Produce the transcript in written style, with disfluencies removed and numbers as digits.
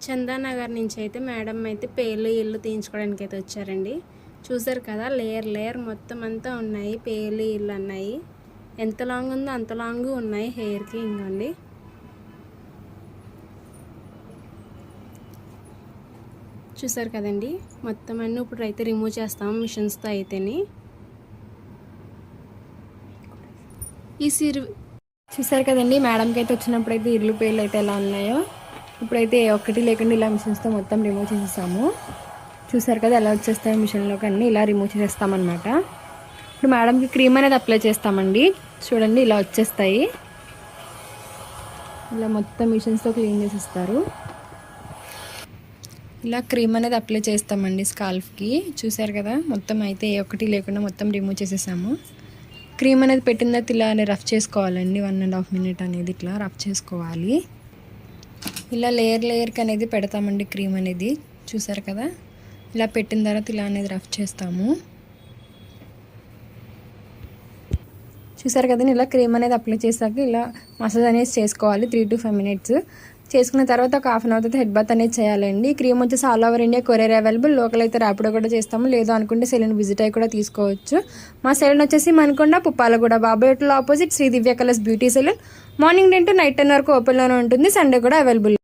చందానగర్ నుంచి అయితే మేడం అయితే పేర్లు ఇల్లు తీయించుకోవడానికి అయితే వచ్చారండి. చూసారు కదా, లేయర్ లేయర్ మొత్తం అంతా ఉన్నాయి, పేర్లు ఇల్లు అన్నాయి. ఎంత లాంగ్ ఉందో అంత లాంగ్ ఉన్నాయి హెయిర్కి. ఇంకోండి, చూసారు కదండి, మొత్తం అన్నీ ఇప్పుడు అయితే రిమూవ్ చేస్తాము మిషన్స్తో అయితేని. ఈ చూసారు కదండి, మేడంకి అయితే వచ్చినప్పుడు అయితే ఇల్లు పేర్లు అయితే ఎలా ఉన్నాయో. ఇప్పుడైతే ఒక్కటి లేకుండా ఇలా మిషన్స్తో మొత్తం రిమూవ్ చేసేస్తాము. చూసారు కదా ఎలా వచ్చేస్తాయి మిషన్లోకి, అన్నీ ఇలా రిమూవ్ చేసేస్తామన్నమాట. ఇప్పుడు మేడంకి క్రీమ్ అనేది అప్లై చేస్తామండి. చూడండి ఇలా వచ్చేస్తాయి. ఇలా మొత్తం మిషన్స్తో క్లీన్ చేసేస్తారు. ఇలా క్రీమ్ అనేది అప్లై చేస్తామండి స్కాల్ఫ్కి. చూసారు కదా, మొత్తం అయితే ఏ ఒక్కటి లేకుండా మొత్తం రిమూవ్ చేసేసాము. క్రీమ్ అనేది పెట్టిన తర్వాత ఇలా రఫ్ చేసుకోవాలండి. 1.5 minute అనేది ఇట్లా రఫ్ చేసుకోవాలి. ఇలా లేయర్ లేయర్కి అనేది పెడతామండి క్రీమ్ అనేది. చూసారు కదా, ఇలా పెట్టిన తర్వాత ఇలా అనేది రఫ్ చేస్తాము. చూసారు కదండి, ఇలా క్రీమ్ అనేది అప్లై చేసాక ఇలా మసాజ్ అనేది చేసుకోవాలి 3 to 5 minutes. చేసుకున్న తర్వాత ఒక 1/2 hour తర్వాత హెడ్ బాత్ అనేది చేయాలండి. క్రీమ్ వచ్చేసి all over India courier available. Local అయితే ర్యాపిడో కూడా చేస్తాము, లేదు అనుకుంటే సెలూన్ విజిట్ అయ్యి కూడా తీసుకోవచ్చు. మా సెలూన్ వచ్చేసి Manikonda Puppalaguda, Babai hotel opposite Sri Divya colours beauty salon. Morning 10 to night 10 వరకు ఓపెన్లోనే ఉంటుంది. సండే కూడా అవైలబుల్.